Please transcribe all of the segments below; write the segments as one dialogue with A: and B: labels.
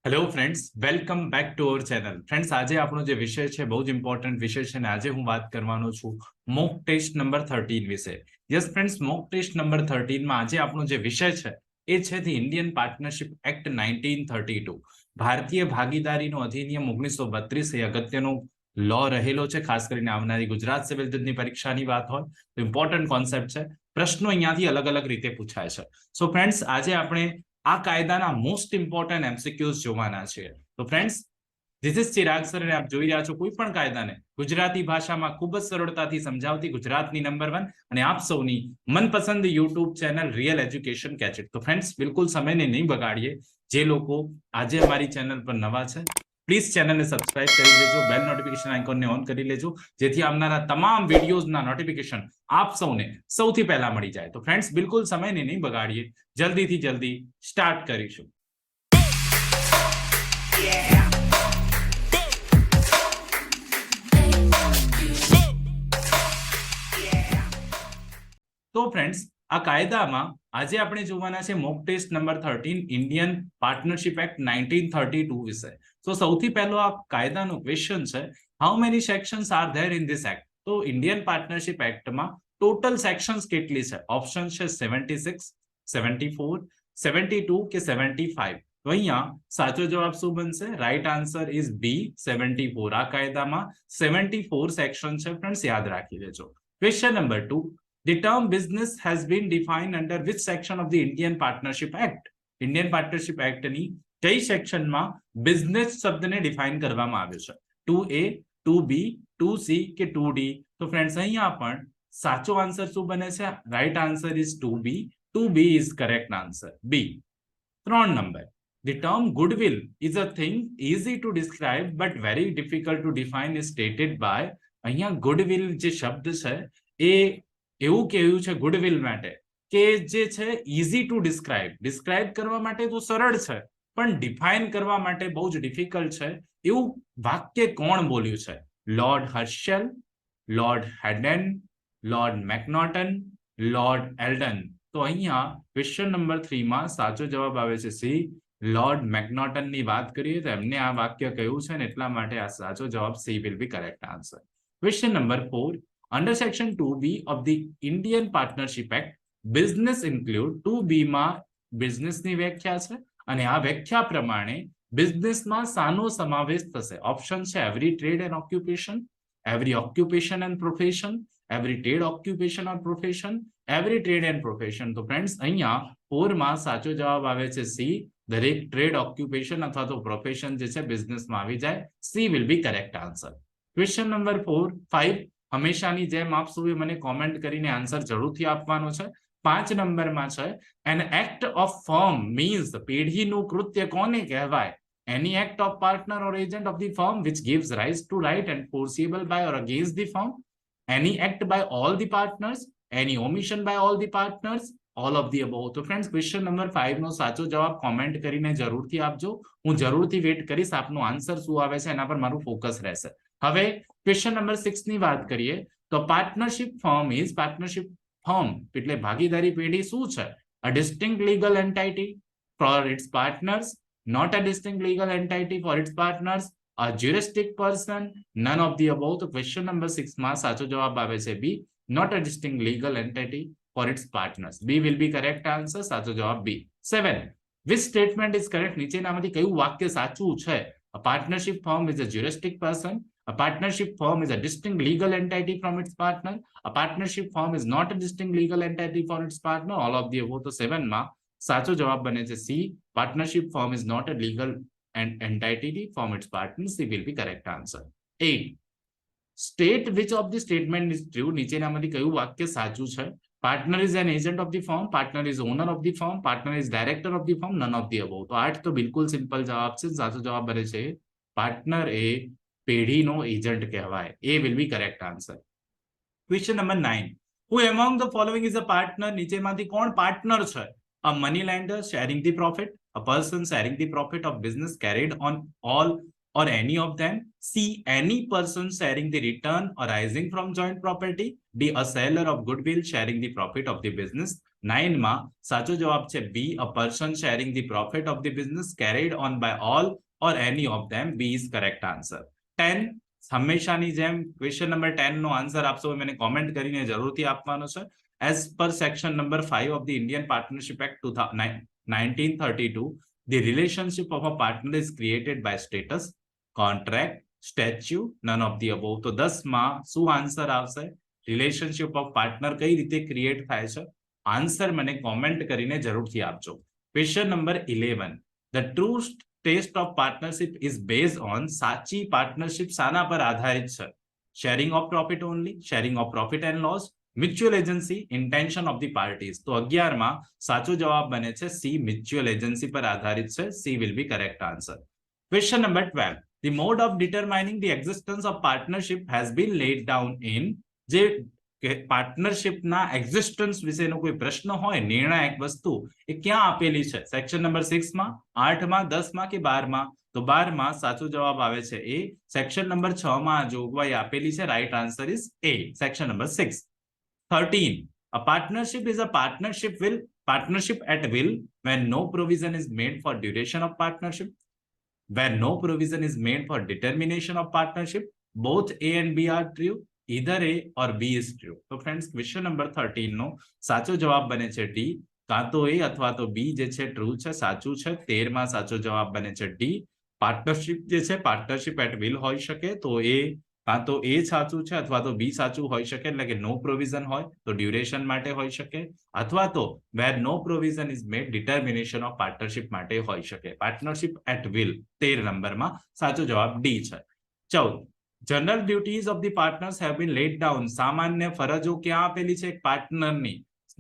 A: Hello friends, welcome back to our channel. Friends, આજે આપણો જે વિષય છે બહુ જ ઇમ્પોર્ટન્ટ વિષય છે અને આજે હું વાત કરવાનો છું મોક ટેસ્ટ નંબર 13 વિશે. Yes friends, mock test number 13 માં આજે આપણો જે વિષય છે એ છે ધી ઇન્ડિયન પાર્ટનરશિપ એક્ટ 1932. ભારતીય ભાગીદારીનો અધિનિયમ 1932 એ અગત્યનો લો રહેલો છે, ખાસ કરીને આવનારી ગુજરાત સિવિલ જજની પરીક્ષાની વાત હોય તો ઇમ્પોર્ટન્ટ કોન્સેપ્ટ છે. પ્રશ્નો અહીંયાથી અલગ અલગ રીતે પૂછાય છે. સો ફ્રેન્ડ્સ, આજે આપણે આ કાયદાના મોસ્ટ ઇમ્પોર્ટન્ટ એમસીક્યુઝ જોવાના છે. તો friends, this is Chirag sir અને આપ જોઈ રહ્યા છો કોઈ પણ કાયદાને ગુજરાતી ભાષામાં ખૂબ જ સરળતાથી સમજાવતી ગુજરાતની નંબર 1 અને આપ સૌની મનપસંદ યુટ્યુબ ચેનલ રિયલ એજ્યુકેશન કેચેટ. તો ફ્રેન્ડ્સ, બિલકુલ સમયને નહીં બગાડીએ. જે લોકો આજે અમારી ચેનલ પર નવા છે, પ્લીઝ ચેનલને સબસ્ક્રાઇબ કરી લેજો, બેલ નોટિફિકેશન આઇકોનને ઓન કરી લેજો, જેથી આવનારા તમામ વિડીયોઝના નોટિફિકેશન આપ સૌને સૌથી પહેલા મળી જાય. તો ફ્રેન્ડ્સ, બિલકુલ સમયને નહીં બગાડીએ, જલ્દીથી જલ્દી સ્ટાર્ટ કરીશું. તો ફ્રેન્ડ્સ, આ કાયદામાં આજે આપણે જોવાના છે mock test number 13 Indian partnership act 1932 વિશે. તો સૌથી પહેલો આ કાયદાનો ક્વેશ્ચન છે, how many sections are there in this act? તો ઇન્ડિયન પાર્ટનરશિપ એક્ટમાં ટોટલ સેક્શન્સ કેટલી છે? ઓપ્શન છે 76, 74, 72 કે 75. તો અહીંયા સાચો જવાબ શું બનશે? Right answer is B, 74. આ કાયદામાં 74 સેક્શન છે ફ્રેન્ડ્સ, યાદ રાખી લેજો. Question number 2, the term business has been defined under which section of the Indian Partnership Act? Indian Partnership Act ની કઈ સેક્શનમાં બિઝનેસ શબ્દને ડિફાઇન કરવામાં આવ્યો છે? 2A, 2B, 2C કે 2D? તો ફ્રેન્ડ્સ, અહીંયા પણ સાચો આન્સર શું બને છે? Right answer is 2B. 2B is correct answer, B. 3 number, the term goodwill is a thing easy to describe but very difficult to define is stated by. અહીંયા goodwill જે શબ્દ છે એ એવું કહ્યું છે ગુડવિલ માટે કે જે છે ઇઝી ટુ ડિસ્ક્રાઇબ કરવા માટે તો સરળ છે, પણ ડિફાઇન કરવા માટે બહુ જ ડિફિકલ્ટ છે. એવું વાક્ય કોણ બોલ્યું છે? Lord Herschell, Lord Hayden, Lord Macnaghten, Lord Eldon? તો અહીંયા ક્વેશ્ચન નંબર 3 માં સાચો જવાબ આવે છે સી, લોર્ડ મેકનોટનની વાત કરીએ તો એમને આ વાક્ય કહ્યું છે ને એટલા માટે આ સાચો જવાબ she will be correct answer. Question number 4, under section 2B of the Indian Partnership Act, business include 2B માં બિઝનેસની વ્યાખ્યા છે અને આ વ્યાખ્યા પ્રમાણે બિઝનેસમાં શાનો સમાવેશ થશે? ઓપ્શન છે every trade and occupation, every occupation and profession, every trade occupation or profession, every trade and profession. તો ફ્રેન્ડ્સ, અહીંયા 4 માં સાચો જવાબ આવે છે સી, દરેક ટ્રેડ ઓક્યુપેશન અથવા તો પ્રોફેશન જે છે બિઝનેસમાં આવી જાય. She will be correct answer. Question number 5 હંમેશાની જેમ આપ સૌએ મને કોમેન્ટ કરીને આન્સર જરૂરથી આપવાનો છે. 5 નંબરમાં છે, an act of firm means પેઢીનું કૃત્ય કોને કહેવાય? Any act of partner or agent of the firm which gives rise to right and forcible by or against the firm, any act by all the partners, any omission by all the partners, all of the above. તો friends, question number 5 નો સાચો જવાબ comment કરીને જરૂરથી આપજો. હું જરૂરથી wet કરીશ આપનો આન્સર શું આવે છે એના પર મારું ફોકસ રહેશે. હવે ક્વેશ્ચન નંબર 6 ની વાત કરીએ તો પાર્ટનરશિપ ફર્મ એટલે ભાગીદારી પેઢી શું છે? a distinct legal entity for its partners, not a distinct legal entity for its partners, a juristic person, none of the above. તો ક્વેશ્ચન નંબર 6 માં સાચો જવાબ આવે છે બી, not a distinct legal entity for its partners. B will be correct answer. સાચો જવાબ B. 7, which statement is correct? નીચેનામાંથી કયું વાક્ય સાચું છે? a partnership firm is a juristic person, a partnership firm is a distinct legal entity from its partner, a partnership firm is not a distinct legal entity for its partner, all of the above. તો 7 માં સાચો જવાબ બને છે C, partnership firm is not a legal entity from its partner. C will be correct answer. 8, state which of the statement is true? નીચેનામાંથી કયું વાક્ય સાચું છે? partner is an agent of the firm, partner is owner of the firm, partner is director of the firm, none of the above. તો 8 તો બિલકુલ simple જવાબ છે. સાચો જવાબ બને છે પાર્ટનર એ પેઢીનો એજન્ટ કહેવાય. A will be correct answer. Question number 9, who among the following is a partner? નીચેમાંથી કોણ પાર્ટનર છે? a money lender sharing the profit, a person sharing the profit of business carried on all or any of them. C, any person sharing the return arising from joint property. D, a seller of goodwill sharing the profit of the business. 9 માં સાચો જવાબ છે B, a person sharing the profit of the business carried on by all or any of them. B is correct answer. 10 હંમેશાની જેમ question number 10 નો answer આપશો મને comment કરીને જરૂરથી આપવાનો છે. As per section number 5 of the Indian Partnership Act 1932, the relationship of a partner is created by status, contract, statute, none of the above. તો 10 માં શું આન્સર આવશે? રિલેશનશિપ ઓફ પાર્ટનર કઈ રીતે ક્રિએટ થાય છે? આન્સર મને કોમેન્ટ કરીને જરૂરથી આપજો. Question number 11, the true test of partnership is based on સાચી પાર્ટનરશિપ શાના પર આધારિત છે? sharing of profit only, sharing of profit and loss, mutual agency, intention of the parties. તો 11 માં સાચો જવાબ બને છે C, mutual agency પર આધારિત છે. C will be correct answer. Question number 12, the mode of determining the existence of partnership has been laid down in. જે પાર્ટનરશિપના એક્ઝિસ્ટન્સ વિશેનો કોઈ પ્રશ્ન હોય, નિર્ણાયક વસ્તુ, એ ક્યાં આપેલી છે? સેક્શન નંબર 6 માં, 8 માં, 10 માં કે 12 માં? તો 12 માં સાચો જવાબ આવે છે એ. સેક્શન નંબર 6 માં જોગવાઈ આપેલી છે. Right answer is A, section number 6. 13, a partnership is a partnership at will when no provision is made for duration of partnership, when no provision is made for determination of partnership. Both A and B are true, either A or B is true. તો friends question number 13 નો સાચો જવાબ બને છે D, કાં તો A અથવા તો B જે છે ટ્રુ છે, સાચું છે. 13 માં સાચો જવાબ બને છે D. પાર્ટનરશિપ જે છે પાર્ટનરશિપ એટ વિલ હોઈ શકે, તો એ કાં તો A સાચું છે અથવા તો B સાચું હોઈ શકે, એટલે કે નો પ્રોવિઝન હોય તો ડ્યુરેશન માટે હોઈ શકે, અથવા તો where no provision is made determination of partnership માટે હોઈ શકે. પાર્ટનરશિપ એટ વિલ 13 નંબરમાં સાચો જવાબ D છે. 14, general duties of the partners have been laid down. સામાન્ય ફરજો ક્યાં આપેલી છે પાર્ટનરની?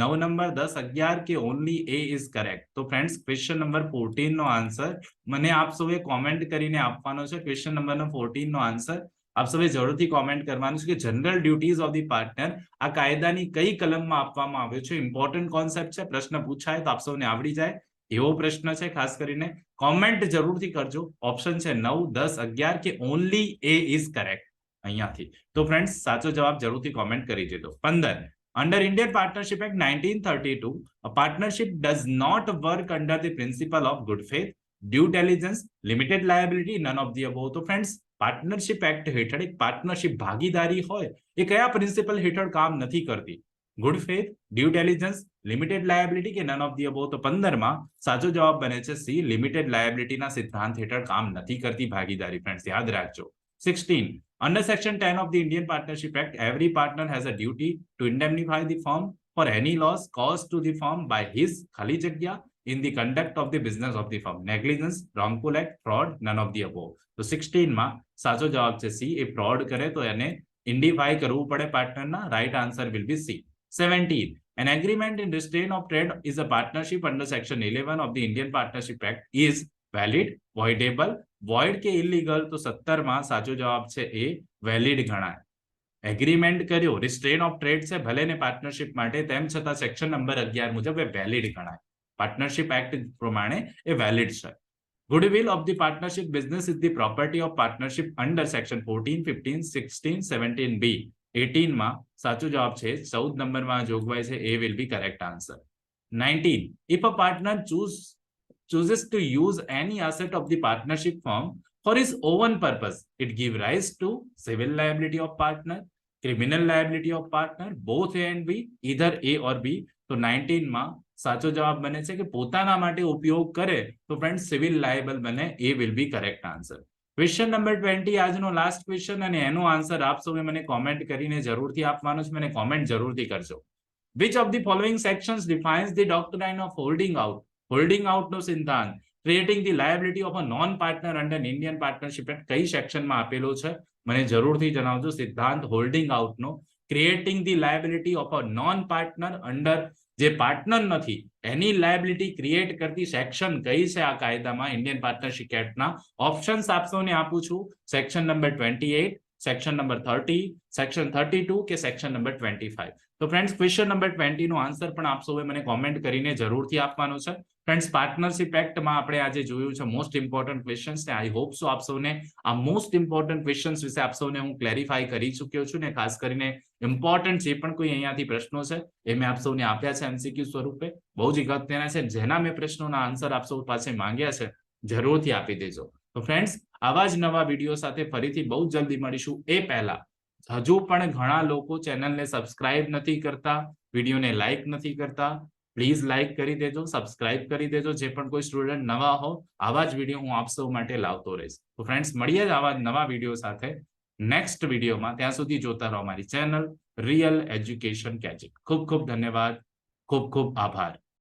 A: 9 નંબર, 10, 11 કે ઓનલી A is correct. તો ફ્રેન્ડ્સ ક્વેશ્ચન નંબર 14 નો આન્સર મને આપ સૌએ કોમેન્ટ કરીને આપવાનો છે. ક્વેશ્ચન નંબર 14 નો આન્સર આપ સૌએ જરૂરથી કોમેન્ટ કરવાનું છે કે general duties of the partner આ કાયદાની કઈ કલમમાં આપવામાં આવ્યો છે. ઇમ્પોર્ટન્ટ કોન્સેપ્ટ છે, પ્રશ્ન પૂછાય તો આપ સૌને આવડી જાય એવો પ્રશ્ન છે. ખાસ કરીને કોમેન્ટ જરૂરથી કરજો. ઓપ્શન છે 9, 10, 11 કે ઓનલી A is correct અહીંયાથી. તો ફ્રેન્ડ્સ સાચો જવાબ જરૂરથી કોમેન્ટ કરી દેજો. 15, under Indian Partnership Act 1932, a partnership does not work under the principle of good faith, due diligence, limited liability, none of the above. તો ફ્રેન્ડ્સ પાર્ટનરશિપ એક્ટ હેઠળ એક પાર્ટનરશિપ ભાગીદારી હોય એ કયા પ્રિન્સિપલ હેઠળ કામ નથી કરતી? Good faith, due diligence, limited liability કે નન ઓફ ધી અબોવ? તો 15 માં સાચો જવાબ બને છે C, લિમિટેડ લાયબિલિટીના સિદ્ધાંત હેઠળ કામ નથી કરતી ભાગીદારી. ફ્રેન્ડ્સ યાદ રાખજો. 16, under section 10 of the Indian Partnership Act, every partner has a duty to indemnify the firm for any loss caused to the firm by his ખાલી જગ્યા in the conduct of the business of the firm. negligence, wrongful act, fraud, none of the above. તો 16 માં સાચો જવાબ છે C, એ fraud કરે તો એને ઇન્ડિફાઈ કરવું પડે પાર્ટનરના. Right answer will be C. 17, an agreement in restraint of trade is a partnership under section 11 of the Indian Partnership Act is valid, voidable, void કે illegal? તો 17 માં સાચો જવાબ છે A, વેલિડ ગણાય. એગ્રીમેન્ટ કર્યો, રિસ્ટ્રેન ઓફ ટ્રેડ છે ભલે ને પાર્ટનરશિપ માટે, તેમ છતાં સેક્શન નંબર 11 મુજબ એ વેલિડ ગણાય. પાર્ટનરશિપ એક્ટ પ્રમાણે એ વેલિડ છે. Goodwill of the partnership business is the property of partnership under section 14, 15, 16, 17B. 18 માં સાચો જવાબ છે 14 નંબરમાં જોગવાઈ છે A will be correct answer. 19, if a partner chooses to use any asset of the partnership firm for his own purpose, it gives rise to civil liability of partner, criminal liability of partner, both A and B, either A or B. તો 19 માં સાચો જવાબ બને છે કે પોતાના માટે ઉપયોગ કરે તો ફ્રેન્ડ્સ સિવિલ લાયબલ બને. A will be correct answer. Question number 20 આજનો લાસ્ટ ક્વેશ્ચન, અને એનો આન્સર આપ સૌએ મને કોમેન્ટ કરીને જરૂરથી આપવાનો છે. મને કોમેન્ટ જરૂરથી કરજો. which of the following sections defines the doctrine of holding out? Holding આઉટનો સિદ્ધાંત, creating the liability of a non partner under Indian partnership act કઈ સેક્શનમાં આપેલો છે મને જરૂરથી જણાવજો. સિદ્ધાંત હોલ્ડિંગ આઉટનો, creating the liability of a non partner under, જે પાર્ટનર નથી એની લાયબિલિટી ક્રિએટ કરતી સેક્શન કઈ છે આ કાયદામાં ઇન્ડિયન પાર્ટનરશિપ એક્ટના? ઓપ્શન્સ આપસોને આપું છું. Section number 28, section number 30, section 32 કે સેક્શન નંબર 25? તો ફ્રેન્ડ્સ ક્વેશ્ચન નંબર 20 નો આન્સર પણ આપ સૌએ મને કોમેન્ટ કરીને જરૂરથી આપવાનો છે. ફ્રેન્ડ્સ, પાર્ટનરશિપ એક્ટમાં આપણે આજે જોયું છે મોસ્ટ ઇમ્પોર્ટન્ટ ક્વેશ્ચન્સ ને આઈ હોપ સો આપ સૌને આ મોસ્ટ ઇમ્પોર્ટન્ટ ક્વેશ્ચન્સ વિશે આપ સૌને હું ક્લેરિફાઈ કરી ચૂક્યો છું ને ખાસ કરીને ઇમ્પોર્ટન્ટ જે પણ કોઈ અહીંયાથી પ્રશ્નો છે એ મેં આપ સૌને આપ્યા છે એમસીક્યુ સ્વરૂપે. બહુ જ અગત્યના છે. જેના મેં પ્રશ્નોના આન્સર આપ સૌ પાસે માંગ્યા છે જરૂરથી આપી દેજો. તો ફ્રેન્ડ્સ, આવા જ નવા વિડીયો સાથે ફરીથી બહુ જલ્દી મળીશું. એ પહેલા હજુ પણ ઘણા લોકો ચેનલને સબસ્ક્રાઇબ નથી કરતા, વિડીયોને લાઇક નથી કરતા. પ્લીઝ લાઇક કરી દેજો, સબસ્ક્રાઇબ કરી દેજો. જે પણ કોઈ સ્ટુડન્ટ નવા હો, આવા જ વિડીયો હું આપ સૌ માટે લાવતો રહીશ. તો ફ્રેન્ડ્સ, મળીએ જ આવા નવા વિડીયો સાથે નેક્સ્ટ વિડીયોમાં. ત્યાં સુધી જોતા રહો અમારી ચેનલ રિયલ એજ્યુકેશન ગેજેટ. ખૂબ ખૂબ ધન્યવાદ. ખૂબ ખૂબ આભાર.